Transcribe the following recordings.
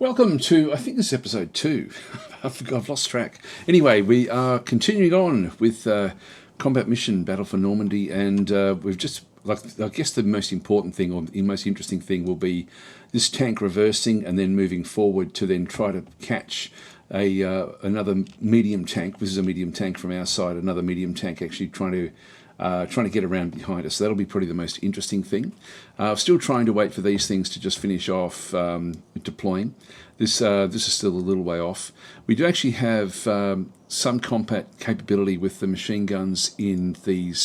Welcome to, I think this is episode 2. I've lost track. Anyway, we are continuing on with Combat Mission Battle for Normandy, and we've just, I guess the most important thing, or the most interesting thing, will be this tank reversing and then moving forward to then try to catch another medium tank. This is a medium tank from our side, another medium tank actually trying to get around behind us. So that'll be probably the most interesting thing. Still trying to wait for these things to just finish off deploying. This is still a little way off. We do actually have some combat capability with the machine guns in these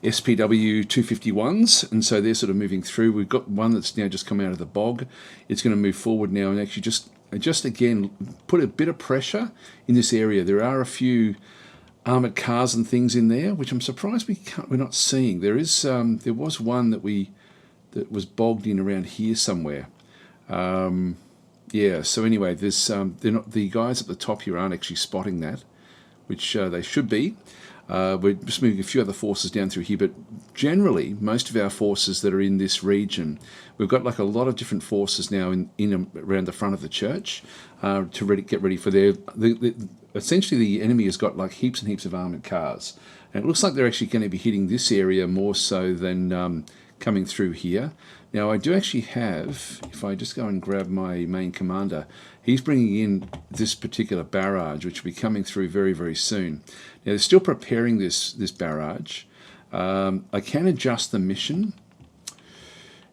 SPW 251s, and so they're sort of moving through. We've got one that's now just come out of the bog. It's going to move forward now and actually just again put a bit of pressure in this area. There are a few armoured cars and things in there, which I'm surprised we're not seeing. There was one that was bogged in around here somewhere. Yeah. So anyway, the guys at the top here aren't actually spotting that, which they should be. We're just moving a few other forces down through here, but generally most of our forces that are in this region, we've got like a lot of different forces now in around the front of the church to get ready for essentially the enemy has got like heaps and heaps of armoured cars, and it looks like they're actually going to be hitting this area more so than coming through here. Now I do actually have, if I just go and grab my main commander, he's bringing in this particular barrage which will be coming through very, very soon. Now they're still preparing this barrage. I can adjust the mission.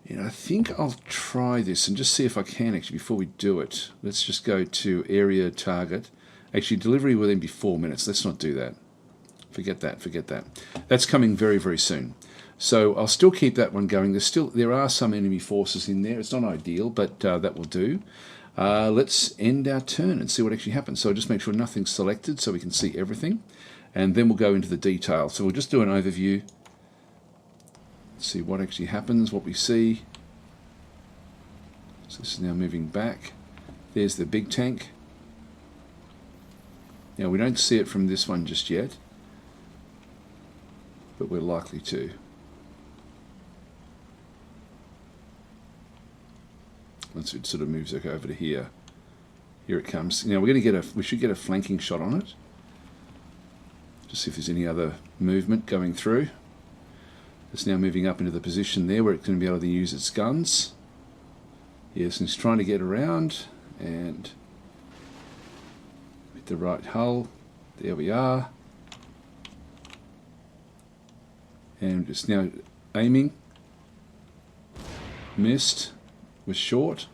I think I'll try this and just see if I can actually before we do it. Let's just go to area target. Actually, delivery will then be 4 minutes. Let's not do that. Forget that. That's coming very, very soon. So I'll still keep that one going. There are some enemy forces in there. It's not ideal, but that will do. Let's end our turn and see what actually happens. So I'll just make sure nothing's selected so we can see everything. And then we'll go into the detail. So we'll just do an overview. See what actually happens, what we see. So this is now moving back. There's the big tank. Now we don't see it from this one just yet, but we're likely to. Once it sort of moves over to here. Here it comes. Now we should get a flanking shot on it. Just see if there's any other movement going through. It's now moving up into the position there where it's going to be able to use its guns. Yes, and it's trying to get around and with the right hull. There we are. And it's now aiming. Missed. Was short.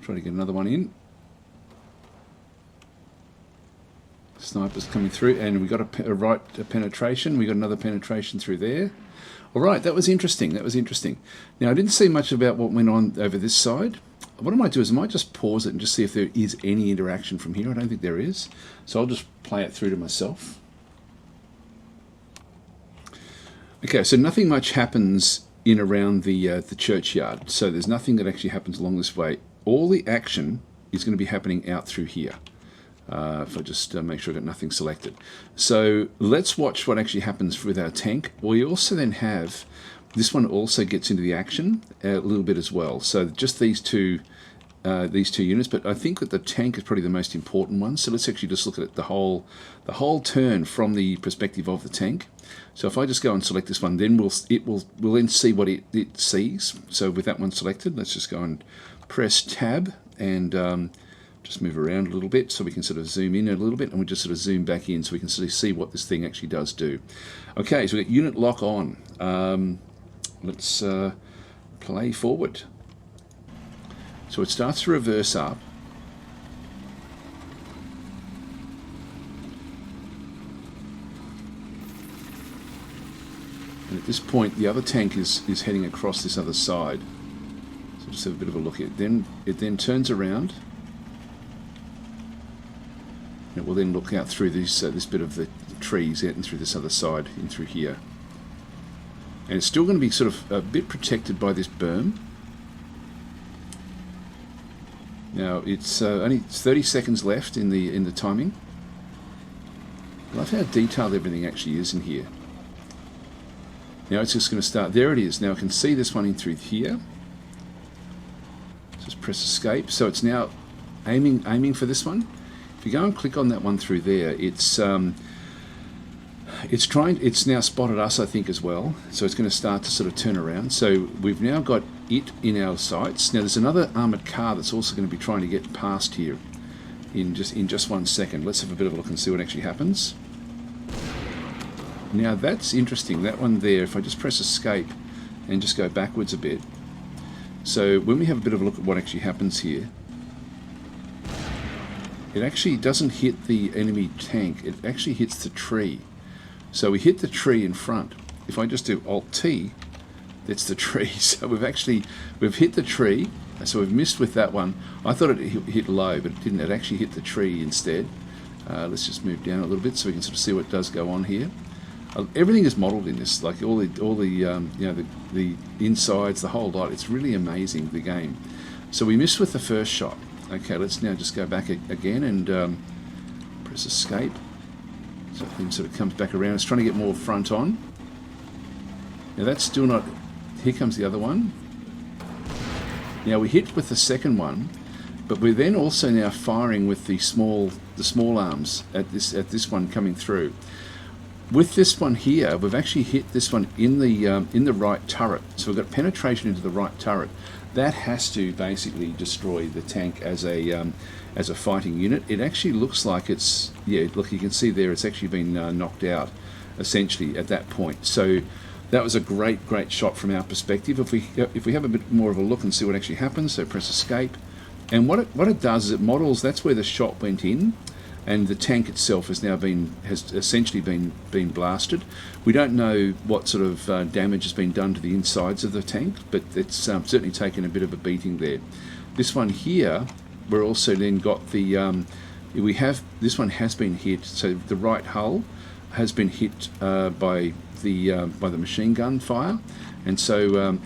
Try to get another one in. Snipers coming through, and we got a right penetration. We got another penetration through there. All right, that was interesting. Now I didn't see much about what went on over this side. What I might do is I might just pause it and just see if there is any interaction from here. I don't think there is, so I'll just play it through to myself. Okay, so nothing much happens in around the churchyard. So there's nothing that actually happens along this way. All the action is going to be happening out through here. If I just make sure I've got nothing selected. So let's watch what actually happens with our tank. We also then have, this one also gets into the action a little bit as well. So just these two units, but I think that the tank is probably the most important one. So let's actually just look at it, the whole turn from the perspective of the tank. So if I just go and select this one, then we'll then see what it sees. So with that one selected, let's just go and press tab and just move around a little bit so we can sort of zoom in a little bit, and we'll just sort of zoom back in so we can sort of see what this thing actually does do. Okay, so we've got unit lock on. Let's play forward. So it starts to reverse up. And at this point, the other tank is heading across this other side. So just have a bit of a look at it. It then turns around. And it will then look out through this bit of the trees out and through this other side, in through here. And it's still going to be sort of a bit protected by this berm. Now it's only 30 seconds left in the timing. I love how detailed everything actually is in here. Now it's just going to start. There it is. Now I can see this one in through here. So press escape. So it's now aiming for this one. If you go and click on that one through there, it's now spotted us, I think, as well. So it's going to start to sort of turn around. So we've now got it in our sights. Now there's another armoured car that's also going to be trying to get past here in just 1 second. Let's have a bit of a look and see what actually happens. Now that's interesting, that one there. If I just press escape and just go backwards a bit. So when we have a bit of a look at what actually happens here, it actually doesn't hit the enemy tank, it actually hits the tree. So we hit the tree in front. If I just do Alt-T, that's the tree. So we've hit the tree, so we've missed with that one. I thought it hit low, but it didn't. It actually hit the tree instead. Let's just move down a little bit so we can sort of see what does go on here. Everything is modelled in this, like all the you know, the insides, the whole lot. It's really amazing, the game. So we missed with the first shot. Okay, let's now just go back again and press escape. So it sort of comes back around. It's trying to get more front on. Now that's still not. Here comes the other one. Now we hit with the second one, but we're then also now firing with the small arms at this one coming through. With this one here, we've actually hit this one in the right turret. So we've got penetration into the right turret. That has to basically destroy the tank as a fighting unit. It actually looks like it's, yeah, look, you can see there it's actually been knocked out essentially at that point. So that was a great shot from our perspective. If we have a bit more of a look and see what actually happens, so press escape, and what it does is it models, that's where the shot went in, and the tank itself has essentially been blasted. We don't know what sort of damage has been done to the insides of the tank, but it's certainly taken a bit of a beating there. This one here, we're also then got the this one has been hit. So the right hull has been hit by the machine gun fire, and so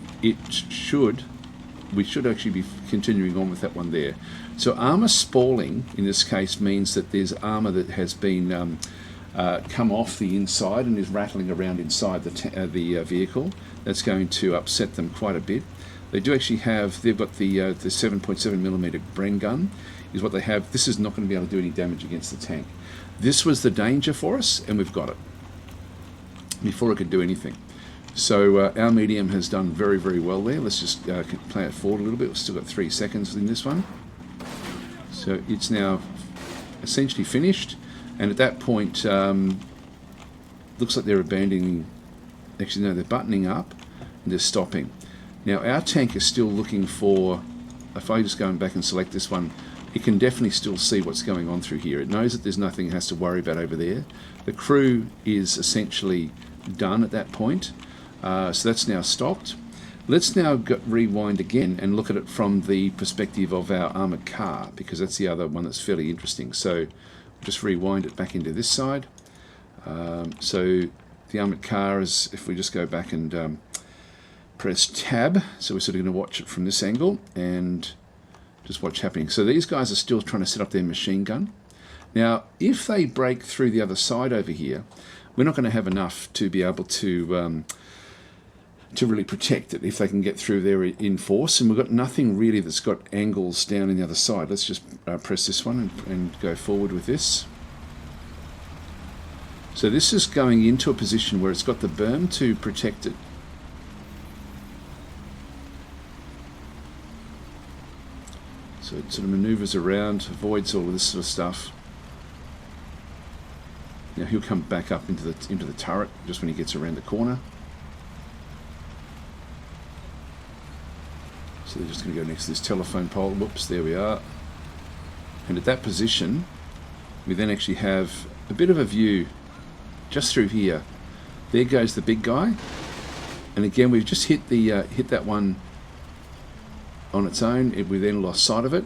we should actually be continuing on with that one there. So armour spalling in this case means that there's armour that has been come off the inside and is rattling around inside the vehicle. That's going to upset them quite a bit. They do actually have, they've got the 7.7mm Bren gun is what they have. This is not going to be able to do any damage against the tank. This was the danger for us, and we've got it before it could do anything. So our medium has done very well there. Let's just play it forward a little bit. We've still got 3 seconds in this one. So it's now essentially finished, and at that point looks like they're abandoning, actually no, they're buttoning up and they're stopping. Now our tank is still looking for, if I just go back and select this one, it can definitely still see what's going on through here. It knows that there's nothing it has to worry about over there. The crew is essentially done at that point, so that's now stopped. Let's now rewind again and look at it from the perspective of our armoured car, because that's the other one that's fairly interesting. So just rewind it back into this side. So the armoured car is, if we just go back and press tab, so we're sort of going to watch it from this angle and just watch happening. So these guys are still trying to set up their machine gun. Now if they break through the other side over here, we're not going to have enough to be able to really protect it if they can get through there in force, and we've got nothing really that's got angles down in the other side. Let's just press this one and go forward with this. So this is going into a position where it's got the berm to protect it. So it sort of manoeuvres around, avoids all of this sort of stuff. Now he'll come back up into the turret just when he gets around the corner. So they're just going to go next to this telephone pole. Whoops, there we are. And at that position, we then actually have a bit of a view just through here. There goes the big guy. And again, we've just hit that one on its own. We then lost sight of it.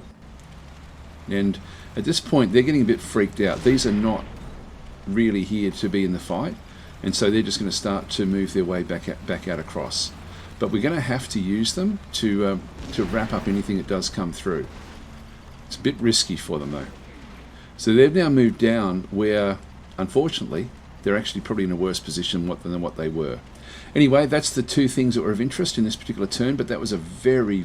And at this point, they're getting a bit freaked out. These are not really here to be in the fight. And so they're just going to start to move their way back out across. But we're going to have to use them to wrap up anything that does come through. It's a bit risky for them though. So they've now moved down where, unfortunately, they're actually probably in a worse position than what they were. Anyway, that's the two things that were of interest in this particular turn, but that was a very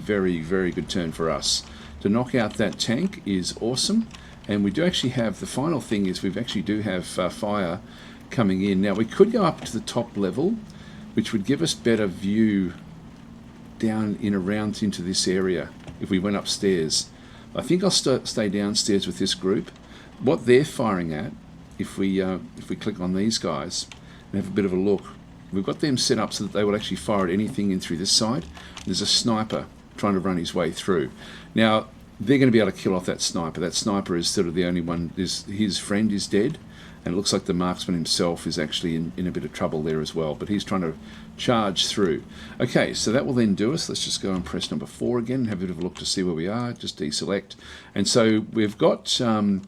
good turn for us. to knock out that tank is awesome. And we do actually have, the final thing is we actually do have fire coming in. Now we could go up to the top level, which would give us better view down in around into this area if we went upstairs. I think I'll stay downstairs with this group. What they're firing at, if we click on these guys and have a bit of a look, we've got them set up so that they will actually fire at anything in through this side. There's a sniper trying to run his way through. Now they're going to be able to kill off that sniper. That sniper is sort of the only one. His friend is dead, and it looks like the marksman himself is actually in a bit of trouble there as well, but he's trying to charge through. Okay, so that will then do us. Let's just go and press number 4 again, have a bit of a look to see where we are, just deselect. And so we've got, now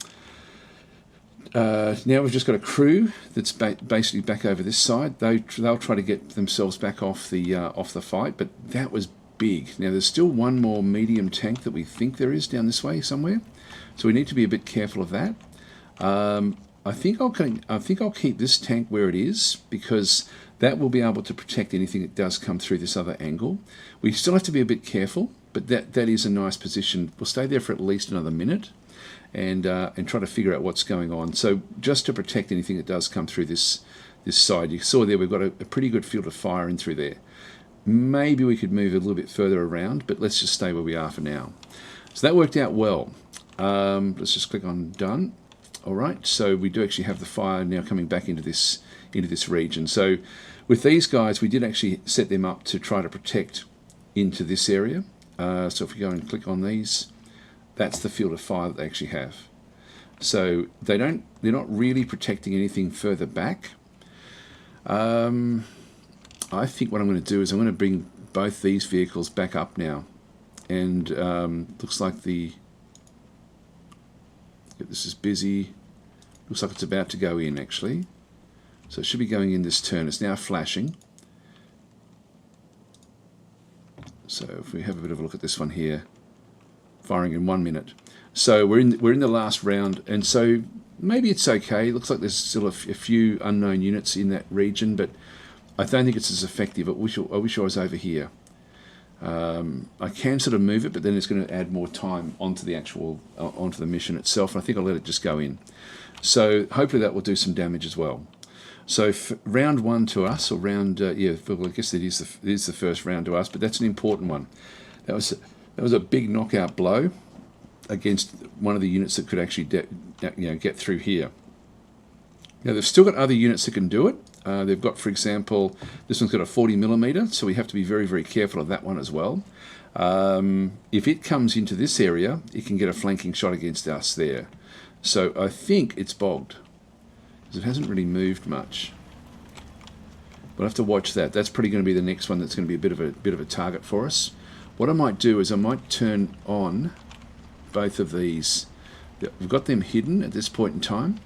we've just got a crew that's basically back over this side. They'll try to get themselves back off the fight, but that was big. Now there's still one more medium tank that we think there is down this way somewhere, so we need to be a bit careful of that. I think I'll keep this tank where it is, because that will be able to protect anything that does come through this other angle. We still have to be a bit careful, but that is a nice position. We'll stay there for at least another minute and try to figure out what's going on. So just to protect anything that does come through this side. You saw there we've got a pretty good field of fire in through there. Maybe we could move a little bit further around, but let's just stay where we are for now. So that worked out well. Let's just click on done. All right, so we do actually have the fire now coming back into this region. So with these guys, we did actually set them up to try to protect into this area. So if we go and click on these, that's the field of fire that they actually have. So they're not really protecting anything further back. I think what I'm going to do is I'm going to bring both these vehicles back up now, and looks like this is busy. Looks like it's about to go in actually, so it should be going in this turn. It's now flashing. So if we have a bit of a look at this one here, firing in 1 minute. So we're in the last round, and so maybe it's okay. It looks like there's still a few unknown units in that region, but I don't think it's as effective. I wish I was over here. I can sort of move it, but then it's going to add more time onto the onto the mission itself. And I think I'll let it just go in. So hopefully that will do some damage as well. So round 1 to us, or round well, I guess it is the first round to us, but that's an important one. That was a big knockout blow against one of the units that could actually get through here. Now they've still got other units that can do it. They've got, for example, this one's got a 40mm, so we have to be very, very careful of that one as well. If it comes into this area, it can get a flanking shot against us there. So I think it's bogged, because it hasn't really moved much. We'll have to watch that. That's probably going to be the next one that's going to be a bit of a target for us. What I might do is I might turn on both of these. We've got them hidden at this point in time.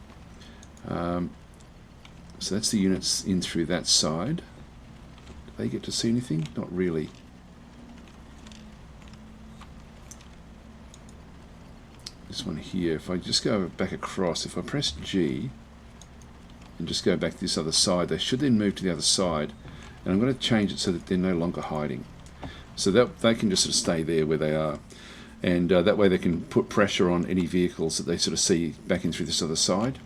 So that's the units in through that side. Do they get to see anything? Not really. This one here, if I just go back across, if I press G and just go back to this other side, they should then move to the other side. And I'm going to change it so that they're no longer hiding. So that they can just sort of stay there where they are. And that way they can put pressure on any vehicles that they sort of see back in through this other side.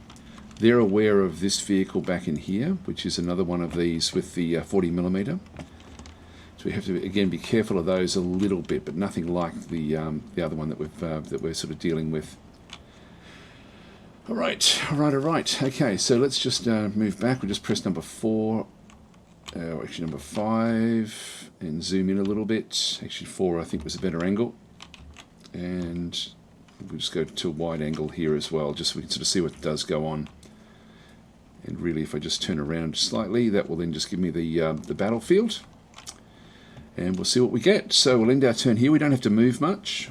They're aware of this vehicle back in here, which is another one of these with the 40mm. So we have to again be careful of those a little bit, but nothing like the other one that we're sort of dealing with. All right. Okay, so let's just move back. We'll just press number 4, actually number 5, and zoom in a little bit. Actually 4 I think was a better angle, and we'll just go to a wide angle here as well, just so we can sort of see what does go on. And really, if I just turn around slightly, that will then just give me the battlefield. And we'll see what we get. So we'll end our turn here. We don't have to move much.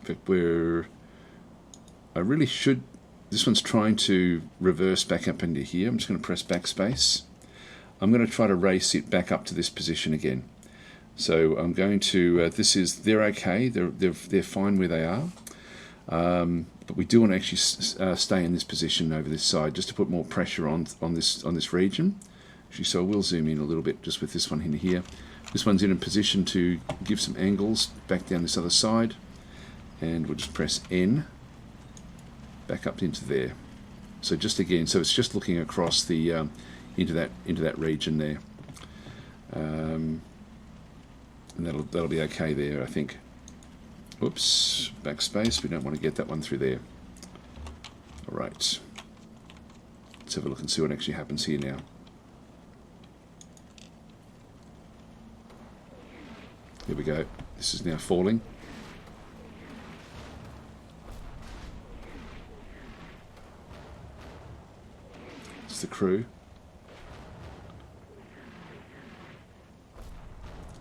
In fact, I really should... This one's trying to reverse back up into here. I'm just going to press backspace. I'm going to try to race it back up to this position again. So I'm going to... they're okay. They're fine where they are. But we do want to actually stay in this position over this side, just to put more pressure on this region. Actually, so I will zoom in a little bit just with this one in here. This one's in a position to give some angles back down this other side. and we'll just press N, back up into there. So just again, so it's just looking across the into that region there, and that'll be okay there, I think. Oops, backspace. We don't want to get that one through there. All right. Let's have a look and see what actually happens here now. Here we go. This is now falling. It's the crew.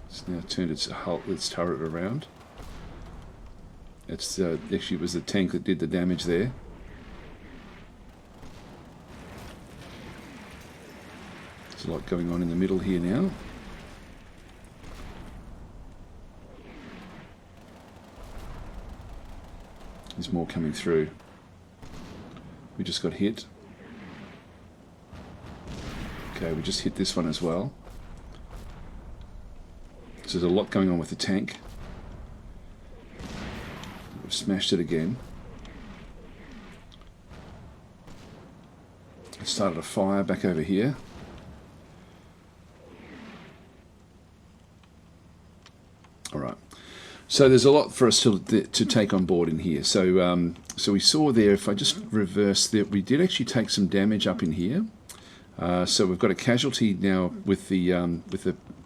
It's now turned its turret around. It's actually it was the tank that did the damage there. There's a lot going on in the middle here now. There's more coming through. We just got hit. Okay, we just hit this one as well. So there's a lot going on with the tank. We've smashed it again. It started a fire back over here. All right. So there's a lot for us to take on board in here. So so we saw there, if I just reverse that, we did actually take some damage up in here. So we've got a casualty now with the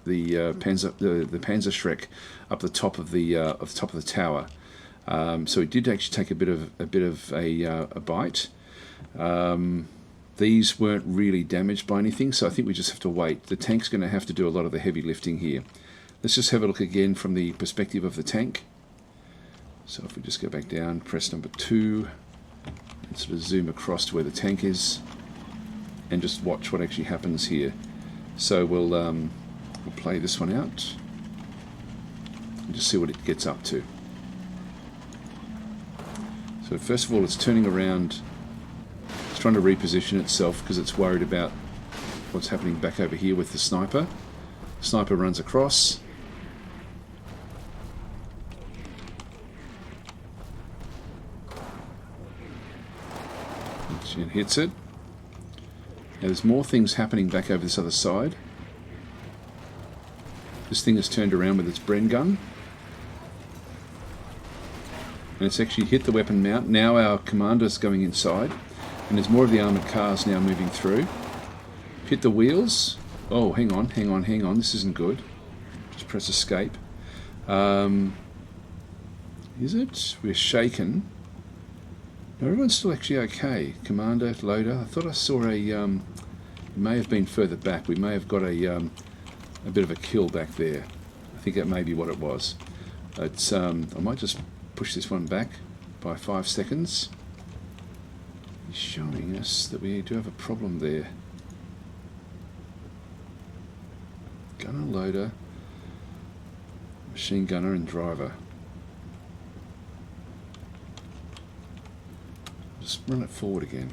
Panzerschreck up the top of the tower. So it did actually take a bit of a bite. These weren't really damaged by anything, so I think we just have to wait. The tank's going to have to do a lot of the heavy lifting here. Let's just have a look again from the perspective of the tank. So if we just go back down, press number 2, and sort of zoom across to where the tank is, and just watch what actually happens here. So we'll play this one out and just see what it gets up to. So first of all, it's turning around. It's trying to reposition itself because it's worried about what's happening back over here with the sniper. The sniper runs across. It hits it. Now there's more things happening back over this other side. This thing has turned around with its Bren gun. And it's actually hit the weapon mount. Now our commander's going inside. And there's more of the armoured cars now moving through. Hit the wheels. Oh, hang on. This isn't good. Just press escape. Is it? We're shaken. No, everyone's still actually okay. Commander, loader. I thought I saw a... it may have been further back. We may have got a bit of a kill back there. I think that may be what it was. It's, I might just push this one back by 5 seconds. It's showing us that we do have a problem there. Gunner, loader, machine gunner and driver. Just run it forward again.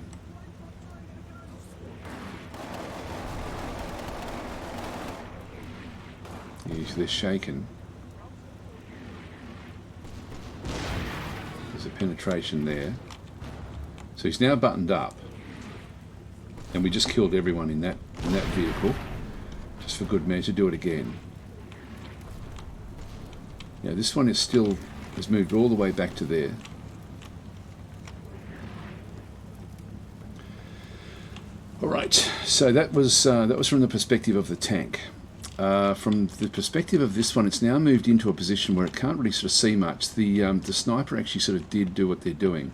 Yeah, they're shaken. There's a penetration there. So he's now buttoned up, and we just killed everyone in that vehicle. Just for good measure, do it again. Now this one has moved all the way back to there. All right, so that was from the perspective of the tank. From the perspective of this one, it's now moved into a position where it can't really sort of see much. The sniper actually sort of did do what they're doing.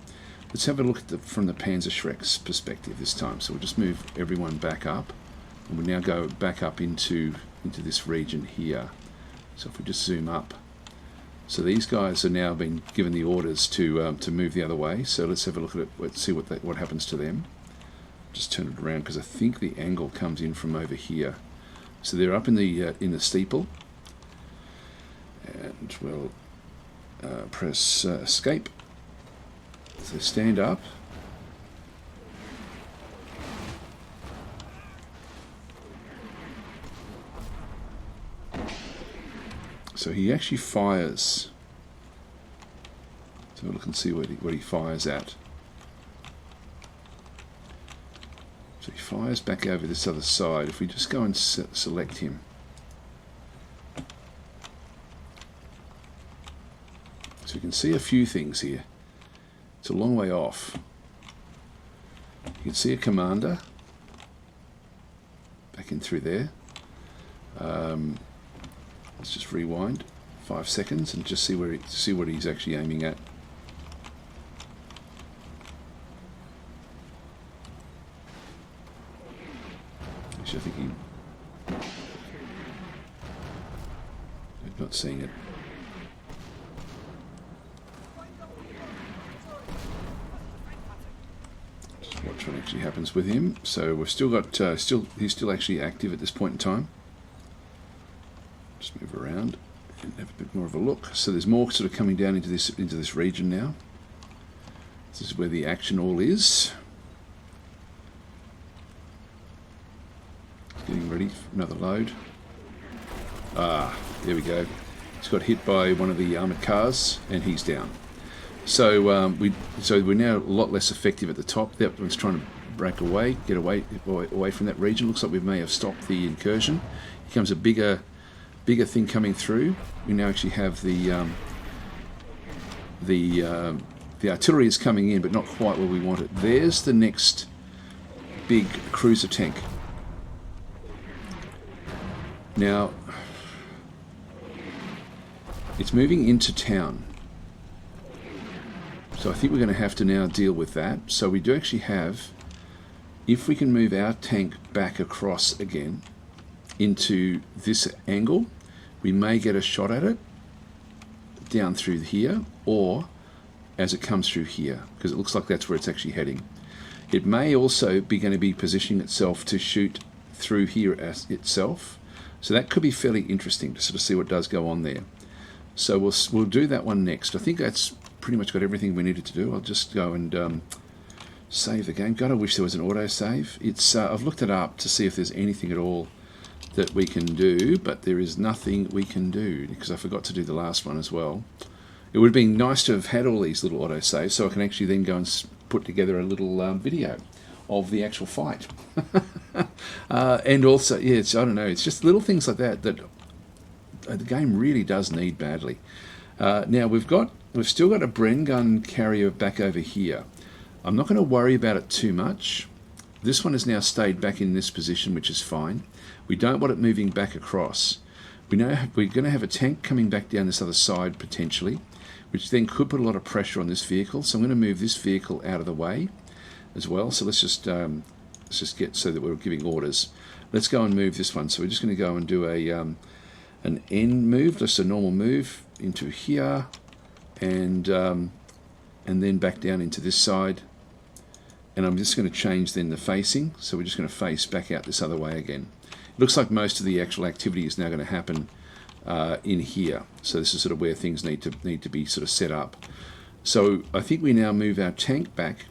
Let's have a look at from the Panzerschreck's perspective this time. So we'll just move everyone back up, and we'll now go back up into this region here. So if we just zoom up, so these guys are now being given the orders to move the other way. So let's have a look at it. Let's see what happens to them. Just turn it around because I think the angle comes in from over here. So they're up in the steeple, and we'll press escape. So stand up. So he actually fires. So So look and see what he fires at. So he fires back over this other side. If we just go and select him. So you can see a few things here. It's a long way off. You can see a commander back in through there. Let's just rewind 5 seconds and just see what he's actually aiming at. Actually, I think I'm not seeing it. Just watch what actually happens with him. So we've still got he's still actually active at this point in time. Just move around and have a bit more of a look. So there's more sort of coming down into this region now. This is where the action all is. Getting ready for another load. Ah, there we go. He's got hit by one of the armoured cars and he's down. So we're now a lot less effective at the top. That one's trying to break away, get away from that region. Looks like we may have stopped the incursion. Here comes a bigger thing coming through. We now actually have the artillery is coming in, but not quite where we want it. There's the next big cruiser tank. Now, it's moving into town. So I think we're going to have to now deal with that. So we do actually have, if we can move our tank back across again into this angle, we may get a shot at it down through here, or as it comes through here, because it looks like that's where it's actually heading. It may also be going to be positioning itself to shoot through here as itself. So that could be fairly interesting to sort of see what does go on there. So we'll do that one next. I think that's pretty much got everything we needed to do. I'll just go and save the game. God, I wish there was an autosave. It's I've looked it up to see if there's anything at all that we can do, but there is nothing we can do because I forgot to do the last one as well. It would have been nice to have had all these little autosaves so I can actually then go and put together a little video of the actual fight. And also, yeah, I don't know, it's just little things like that that the game really does need badly. Now we've still got a Bren gun carrier back over here. I'm not going to worry about it too much. This one has now stayed back in this position, which is fine. We don't want it moving back across. We know we're going to have a tank coming back down this other side potentially, which then could put a lot of pressure on this vehicle. So I'm going to move this vehicle out of the way as well. So let's just get so that we're giving orders. Let's go and move this one. So we're just going to go and do an N move, just a normal move into here, and then back down into this side. And I'm just going to change then the facing. So we're just going to face back out this other way again. It looks like most of the actual activity is now going to happen in here. So this is sort of where things need to be sort of set up. So I think we now move our tank back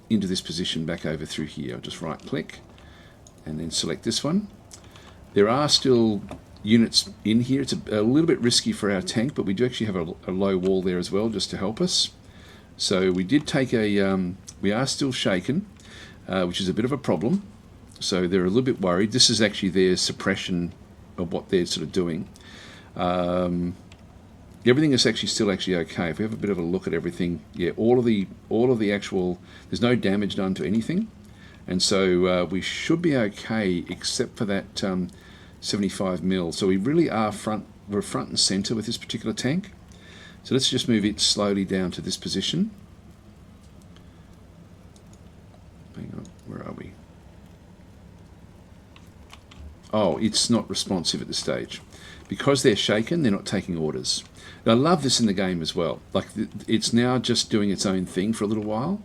into this position back over through here. I'll just right click and then select this one. There are still units in here. It's a little bit risky for our tank, but we do actually have a low wall there as well just to help us. So we did take we are still shaken, which is a bit of a problem. So they're a little bit worried. This is actually their suppression of what they're sort of doing. Everything is still okay. If we have a bit of a look at everything, yeah, all of the actual, there's no damage done to anything, and so we should be okay except for that 75 mil. So we really are we're front and center with this particular tank. So let's just move it slowly down to this position. Hang on, where are we? Oh, it's not responsive at this stage. Because they're shaken, they're not taking orders. I love this in the game as well. Like it's now just doing its own thing for a little while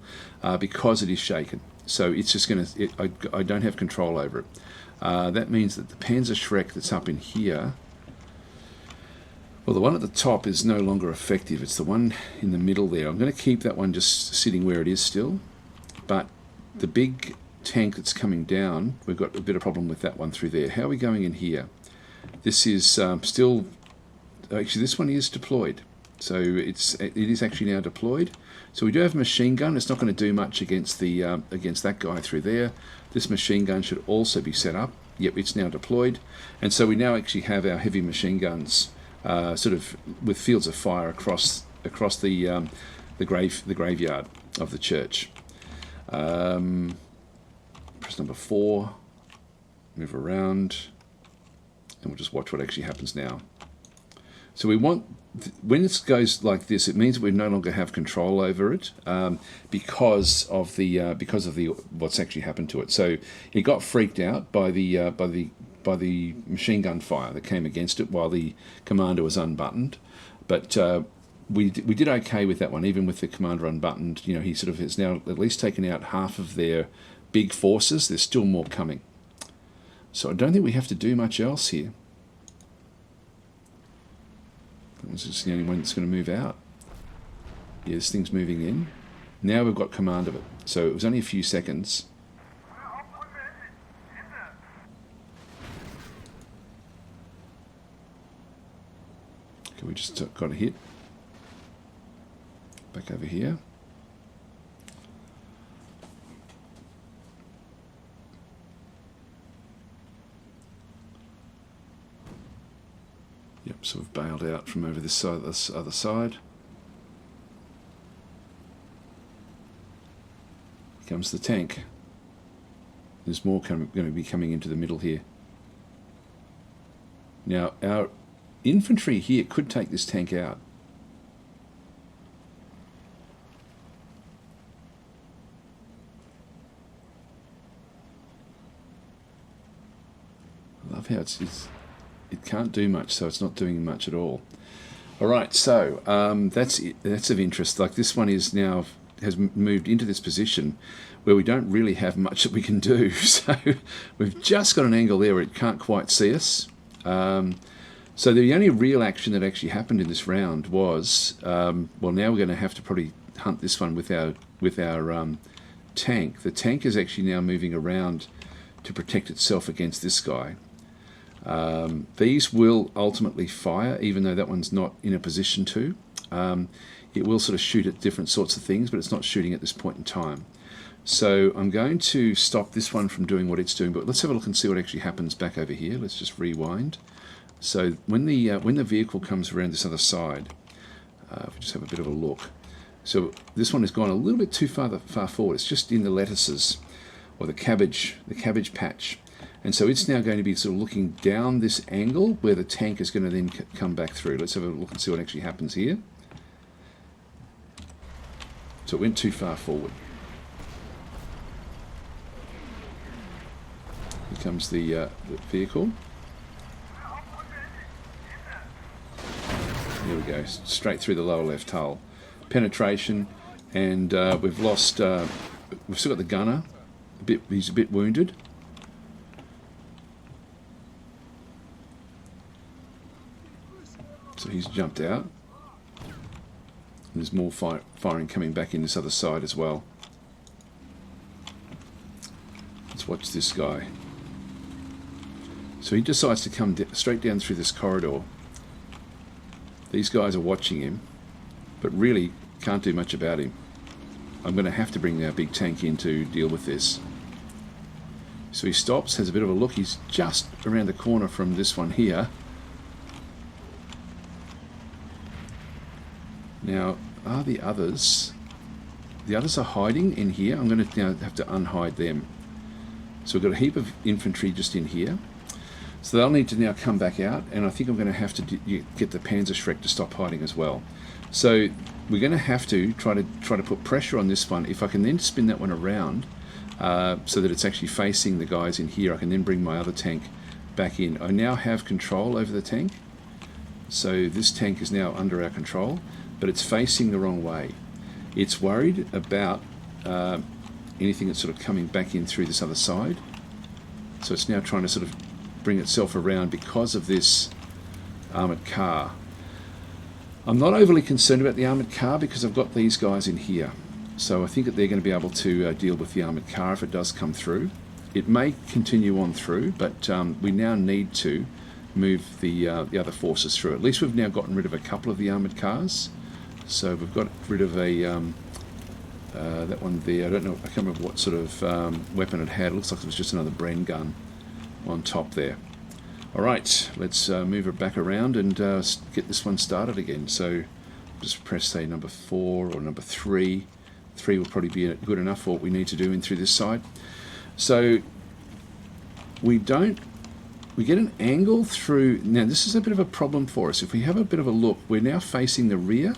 because it is shaken. So it's just going to, I don't have control over it. That means that the Panzerschreck that's up in here, well, the one at the top is no longer effective. It's the one in the middle there. I'm going to keep that one just sitting where it is still. But the big tank that's coming down, we've got a bit of problem with that one through there. How are we going in here? This is still, actually this one is deployed. So it is actually now deployed. So we do have a machine gun. It's not going to do much against the against that guy through there. This machine gun should also be set up. Yep, it's now deployed, and so we now actually have our heavy machine guns sort of with fields of fire across the graveyard of the church. Press number 4. Move around, and we'll just watch what actually happens now. So we want, when this goes like this, it means we no longer have control over it because of the what's actually happened to it. So it got freaked out by the machine gun fire that came against it while the commander was unbuttoned, but we did okay with that one, even with the commander unbuttoned. You know, he sort of has now at least taken out half of their big forces. There's still more coming, so I don't think we have to do much else here. This is the only one that's going to move out. Yeah, this thing's moving in. Now we've got command of it. So it was only a few seconds. Okay, we just got a hit. Back over here. Yep, so we've bailed out from over this side, this other side. Here comes the tank. There's more going to be coming into the middle here. Now, our infantry here could take this tank out. I love how it can't do much, so it's not doing much at all. All right, so that's of interest. Like this one is now has moved into this position where we don't really have much that we can do. So we've just got an angle there where it can't quite see us. So the only real action that actually happened in this round was well, now we're going to have to probably hunt this one with our tank. The tank is actually now moving around to protect itself against this guy. These will ultimately fire, even though that one's not in a position to. It will sort of shoot at different sorts of things, but it's not shooting at this point in time. So I'm going to stop this one from doing what it's doing, but let's have a look and see what actually happens back over here. Let's just rewind. So when the vehicle comes around this other side, if we just have a bit of a look. So this one has gone a little bit too far forward. It's just in the lettuces, or the cabbage patch. And so it's now going to be sort of looking down this angle where the tank is going to then come back through. Let's have a look and see what actually happens here. So it went too far forward. Here comes the vehicle. There we go, straight through the lower left hull. Penetration, and we've lost, we've still got the gunner. He's a bit wounded. So he's jumped out. And there's more firing coming back in this other side as well. Let's watch this guy. So he decides to come straight down through this corridor. These guys are watching him, but really can't do much about him. I'm going to have to bring our big tank in to deal with this. So he stops, has a bit of a look. He's just around the corner from this one here. Now, are the others... The others are hiding in here. I'm going to now have to unhide them. So we've got a heap of infantry just in here. So they'll need to now come back out, and I think I'm going to have to get the Panzerschreck to stop hiding as well. So we're going to have to try to put pressure on this one. If I can then spin that one around so that it's actually facing the guys in here, I can then bring my other tank back in. I now have control over the tank. So this tank is now under our control, but it's facing the wrong way. It's worried about anything that's sort of coming back in through this other side. So it's now trying to sort of bring itself around because of this armoured car. I'm not overly concerned about the armoured car because I've got these guys in here. So I think that they're going to be able to deal with the armoured car if it does come through. It may continue on through, but we now need to move the other forces through. At least we've now gotten rid of a couple of the armoured cars. So we've got rid of a that one there. I don't know. I can't remember what sort of weapon it had. It looks like it was just another Bren gun on top there. All right, let's move it back around and get this one started again. So just press, say, number 4 or number 3. 3 will probably be good enough for what we need to do in through this side. So we get an angle through. Now this is a bit of a problem for us. If we have a bit of a look, we're now facing the rear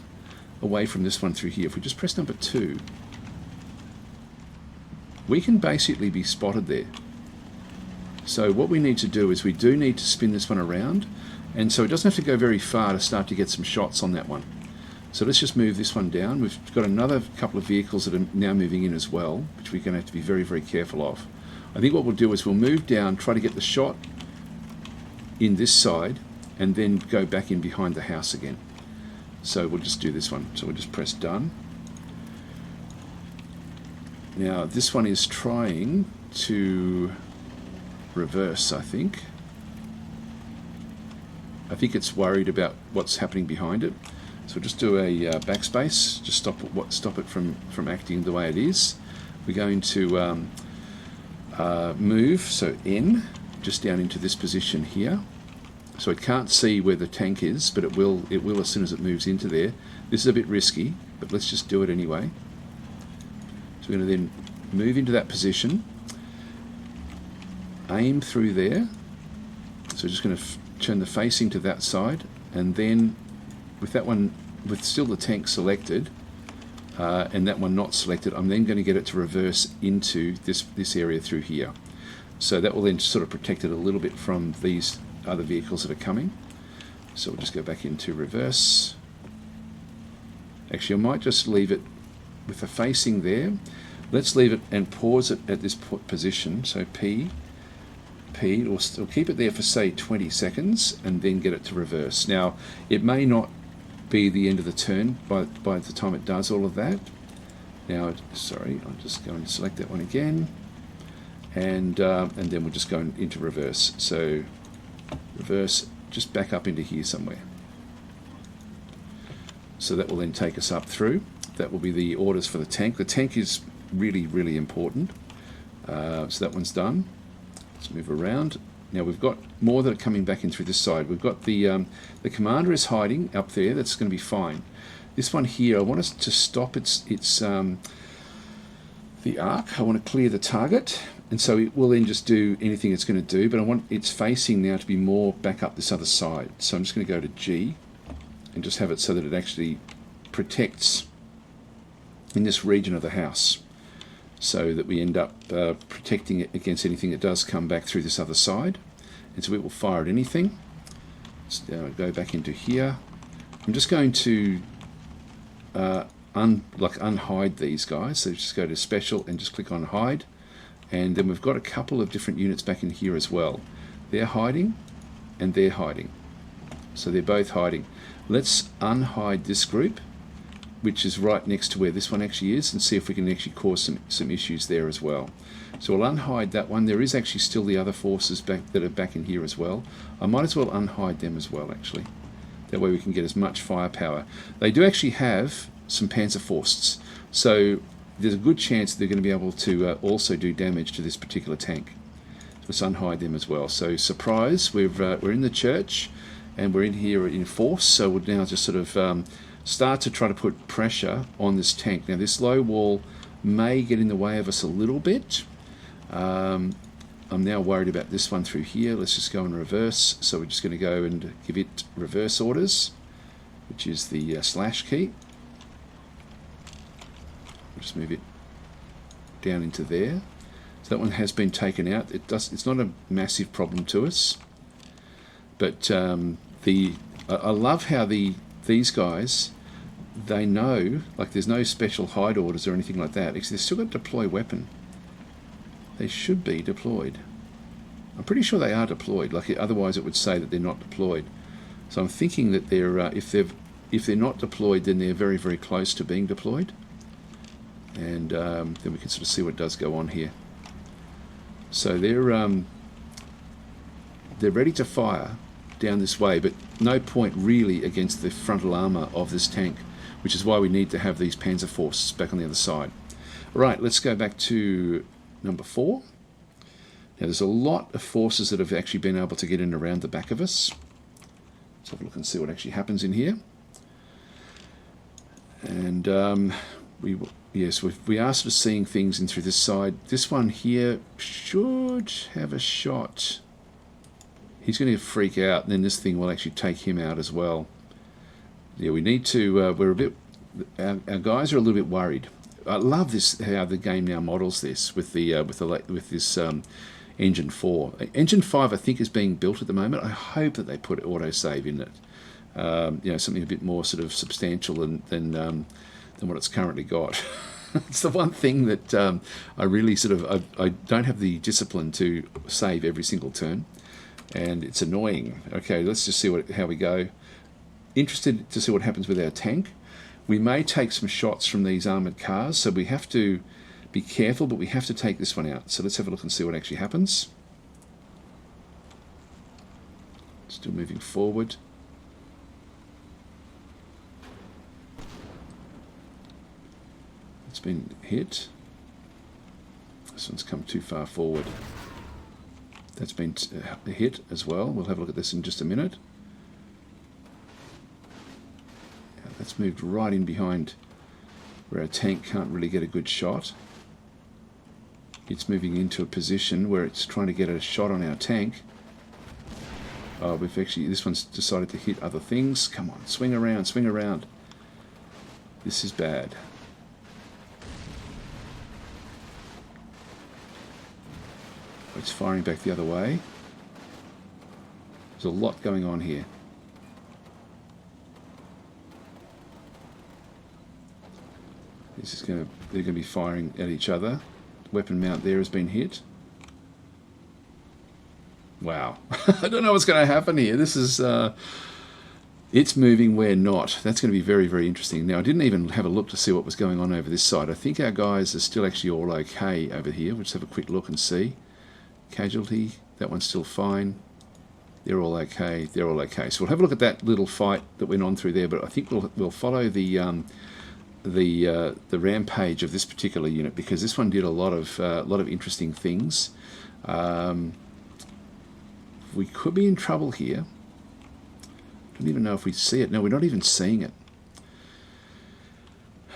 away from this one through here. If we just press number 2, we can basically be spotted there. So what we need to do is we do need to spin this one around, and so it doesn't have to go very far to start to get some shots on that one. So let's just move this one down. We've got another couple of vehicles that are now moving in as well, which we're going to have to be very, very careful of. I think what we'll do is we'll move down, try to get the shot in this side, and then go back in behind the house again. So we'll just do this one. So we'll just press done. Now this one is trying to reverse, I think. It's worried about what's happening behind it. So we'll just do a backspace, just stop it from acting the way it is. We're going to move, so N, just down into this position here. So it can't see where the tank is, but it will as soon as it moves into there. This is a bit risky, but let's just do it anyway. So we're going to then move into that position, aim through there. So we're just going to turn the facing to that side, and then with that one, with still the tank selected, and that one not selected, I'm then going to get it to reverse into this area through here. So that will then sort of protect it a little bit from these other vehicles that are coming. So we'll just go back into reverse. Actually, I might just leave it with the facing there. Let's leave it and pause it at this position. So P, we'll keep it there for, say, 20 seconds and then get it to reverse. Now, it may not be the end of the turn by the time it does all of that. Now, sorry, I'll just go and select that one again, and then we'll just go into reverse. So reverse, just back up into here somewhere. So that will then take us up through. That will be the orders for the tank. The tank is really, really important. So that one's done. Let's move around. Now we've got more that are coming back in through this side. We've got the commander is hiding up there. That's going to be fine. This one here, I want us to stop its the arc. I want to clear the target, and so it will then just do anything it's going to do. But I want its facing now to be more back up this other side. So I'm just going to go to G and just have it so that it actually protects in this region of the house, so that we end up protecting it against anything that does come back through this other side. And so it will fire at anything. Let's go back into here. I'm just going to unhide these guys. So just go to special and just click on hide. And then we've got a couple of different units back in here as well. They're hiding and they're hiding. So they're both hiding. Let's unhide this group, which is right next to where this one actually is, and see if we can actually cause some issues there as well. So we'll unhide that one. There is actually still the other forces back that are back in here as well. I might as well unhide them as well, actually. That way we can get as much firepower. They do actually have some Panzerfausts, so there's a good chance they're going to be able to also do damage to this particular tank. So let's unhide them as well. So surprise, we're in the church, and we're in here in force, so we'll now just sort of start to try to put pressure on this tank. Now this low wall may get in the way of us a little bit. I'm now worried about this one through here. Let's just go in reverse. So we're just going to go and give it reverse orders, which is the slash key. We'll just move it down into there. So that one has been taken out. It's not a massive problem to us, but I love how these guys, they know, like, there's no special hide orders or anything like that. They've still got deploy weapon. They should be deployed. I'm pretty sure they are deployed. Like, otherwise it would say that they're not deployed. So I'm thinking that they're if they're not deployed, then they're very, very close to being deployed. And then we can sort of see what does go on here. So they're ready to fire. down this way, but no point really against the frontal armour of this tank, which is why we need to have these panzer forces back on the other side. Right, let's go back to number 4. Now there's a lot of forces that have actually been able to get in around the back of us. Let's have a look and see what actually happens in here. And we are sort of seeing things in through this side. This one here should have a shot. He's going to freak out, and then this thing will actually take him out as well. Yeah, we need to. We're a bit. Our guys are a little bit worried. I love this how the game now models this with this engine 4. Engine 5 I think is being built at the moment. I hope that they put autosave in it. Something a bit more sort of substantial than what it's currently got. It's the one thing that I really I don't have the discipline to save every single turn, and it's annoying. Okay, let's just see how we go. Interested to see what happens with our tank. We may take some shots from these armoured cars, so we have to be careful, but we have to take this one out. So let's have a look and see what actually happens. Still moving forward. It's been hit. This one's come too far forward. That's been hit as well. We'll have a look at this in just a minute. That's moved right in behind where our tank can't really get a good shot. It's moving into a position where it's trying to get a shot on our tank. Oh, this one's decided to hit other things. Come on, swing around, swing around. This is bad. It's firing back the other way. There's a lot going on here. They're going to be firing at each other. Weapon mount there has been hit. Wow. I don't know what's going to happen here. This is... it's moving, we're not. That's going to be very, very interesting. Now, I didn't even have a look to see what was going on over this side. I think our guys are still actually all okay over here. We'll just have a quick look and see. Casualty, that one's still fine. They're all okay. They're all okay. So we'll have a look at that little fight that went on through there, but I think we'll follow the rampage of this particular unit, because this one did a lot of interesting things. We could be in trouble here. Don't even know if we see it. No, we're not even seeing it.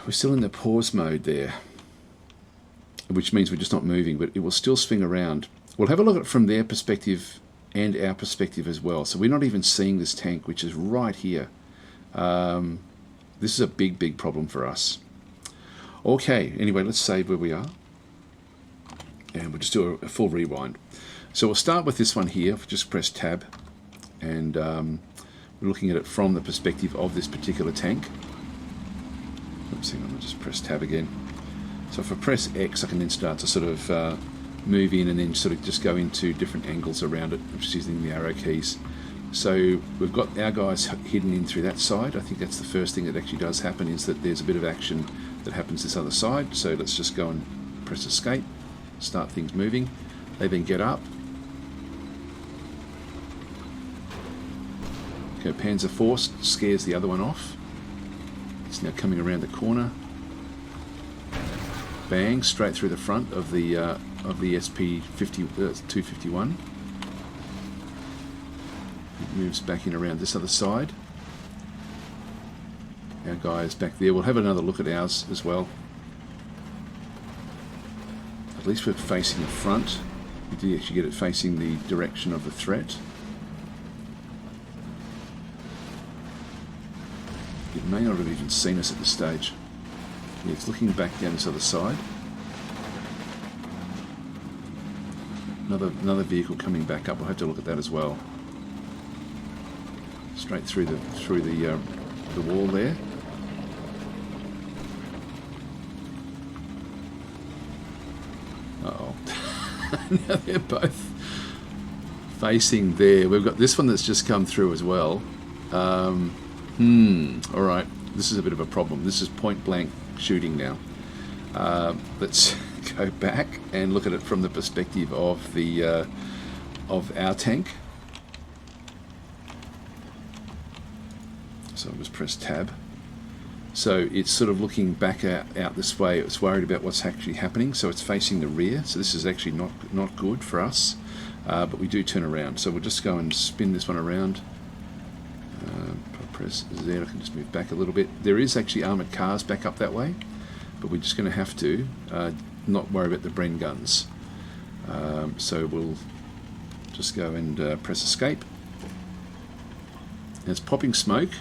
We're still in the pause mode there, which means we're just not moving, but it will still swing around. We'll have a look at it from their perspective and our perspective as well. So we're not even seeing this tank, which is right here. This is a big, big problem for us. Okay, anyway, let's save where we are. And we'll just do a full rewind. So we'll start with this one here. Just press tab. And we're looking at it from the perspective of this particular tank. Oops, hang on, I'll just press tab again. So if I press X, I can then start to sort of move in and then sort of just go into different angles around it, just using the arrow keys. So we've got our guys hidden in through that side. I think that's the first thing that actually does happen, is that there's a bit of action that happens this other side. So let's just go and press escape, start things moving. They then get up. Okay, Panzer Force scares the other one off. It's now coming around the corner. Bang, straight through the front of the SP-251. It moves back in around this other side. Our guy is back there. We'll have another look at ours as well. At least we're facing the front. We did actually get it facing the direction of the threat. It may not have even seen us at this stage. Yeah, it's looking back down this other side. Another vehicle coming back up. We'll have to look at that as well. Straight through the wall there. Uh-oh. Now they're both facing there. We've got this one that's just come through as well. Alright, this is a bit of a problem. This is point blank shooting now. Let's go back and look at it from the perspective of the of our tank. So I'll just press tab. So it's sort of looking back out this way. It's worried about what's actually happening, so it's facing the rear. So this is actually not good for us, but we do turn around. So we'll just go and spin this one around. If I press Z, I can just move back a little bit. There is actually armoured cars back up that way, but we're just going to have to not worry about the Bren guns. So we'll just go and press escape. And it's popping smoke.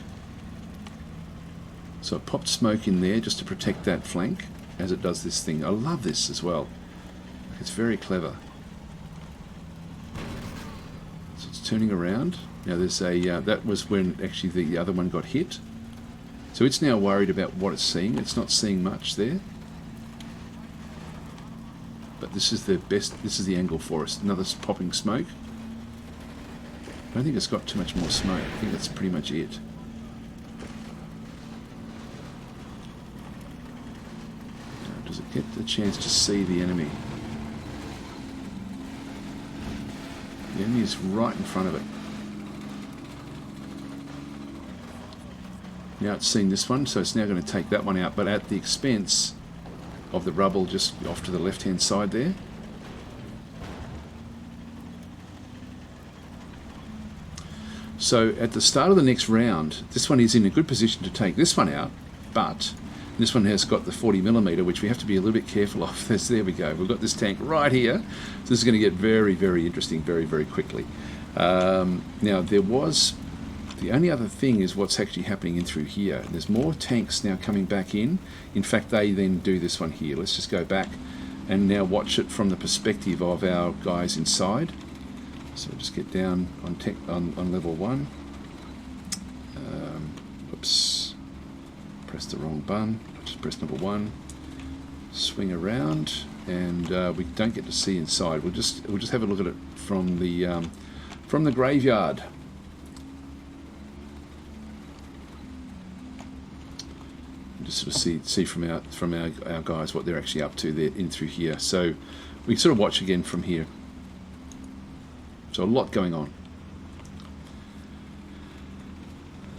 So it popped smoke in there just to protect that flank as it does this thing. I love this as well. It's very clever. So it's turning around. Now there's a that was when actually the other one got hit. So it's now worried about what it's seeing. It's not seeing much there. But this is the best. This is the angle for us. Another popping smoke. I don't think it's got too much more smoke. I think that's pretty much it. Does it get the chance to see the enemy? The enemy is right in front of it. Now it's seen this one, so it's now going to take that one out, but at the expense of the rubble just off to the left-hand side there. So at the start of the next round, this one is in a good position to take this one out, but this one has got the 40mm, which we have to be a little bit careful of. There we go. We've got this tank right here. So this is going to get very, very interesting very, very quickly. Now, there was... The only other thing is what's actually happening in through here. There's more tanks now coming back in. In fact, they then do this one here. Let's just go back and now watch it from the perspective of our guys inside. So just get down on level 1. Whoops. Press the wrong button. Just press number 1. Swing around, and we don't get to see inside. We'll just have a look at it from the graveyard. Just sort of see from our guys what they're actually up to there in through here. So we can sort of watch again from here. So a lot going on.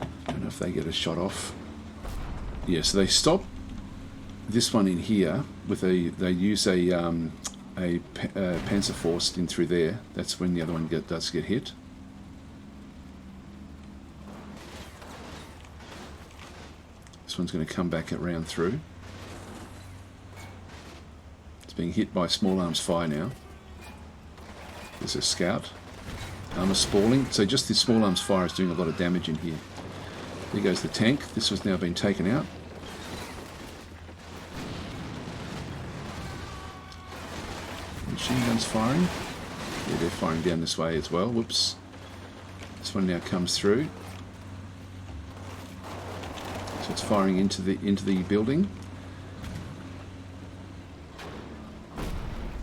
I don't know if they get a shot off. Yeah, so they stop this one in here with they use a Panzerfaust in through there. That's when the other one does get hit. This one's going to come back around through. It's being hit by small arms fire now. There's a scout. Armor spalling. So just this small arms fire is doing a lot of damage in here. There goes the tank. This has now been taken out. Machine guns firing. Yeah, they're firing down this way as well. Whoops. This one now comes through. So it's firing into the building.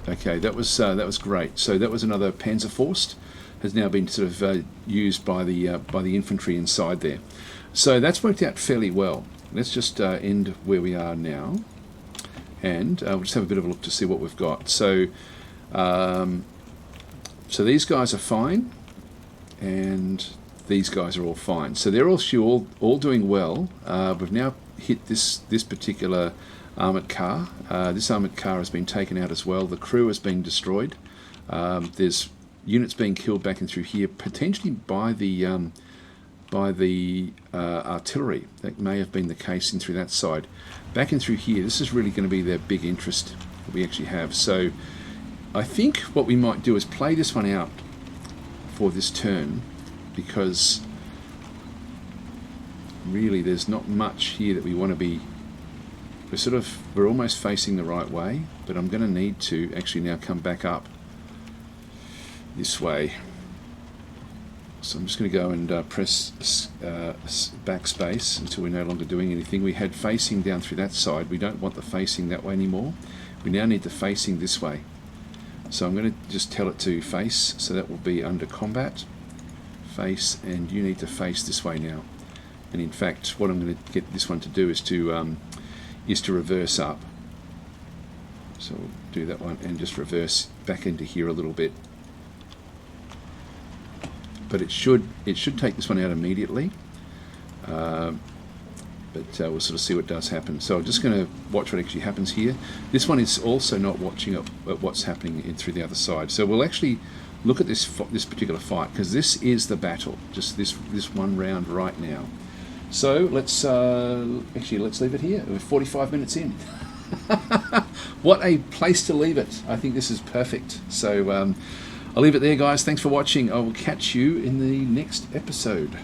Okay, that was great. So that was another Panzerfaust. Has now been sort of used by the infantry inside there. So that's worked out fairly well. Let's just end where we are now, and we'll just have a bit of a look to see what we've got. So, so these guys are fine, and these guys are all fine. So they're all doing well. We've now hit this particular armoured car. This armoured car has been taken out as well. The crew has been destroyed. There's units being killed back in through here, potentially by the artillery. That may have been the case in through that side. Back in through here, this is really going to be their big interest that we actually have. So I think what we might do is play this one out for this turn, because really there's not much here that we want to be. We're almost facing the right way, but I'm going to need to actually now come back up this way. So I'm just going to go and press backspace until we're no longer doing anything. We had facing down through that side. We don't want the facing that way anymore. We now need the facing this way. So I'm going to just tell it to face, so that will be under combat, face, and you need to face this way now. And in fact, what I'm going to get this one to do is to reverse up. So we'll do that one and just reverse back into here a little bit. But it should take this one out immediately. But we'll sort of see what does happen. So I'm just going to watch what actually happens here. This one is also not watching at what's happening through the other side. So we'll actually look at this particular fight, because this is the battle, just this one round right now. So let's leave it here. We're 45 minutes in. What a place to leave it. I think this is perfect. So I'll leave it there, guys. Thanks for watching. I will catch you in the next episode.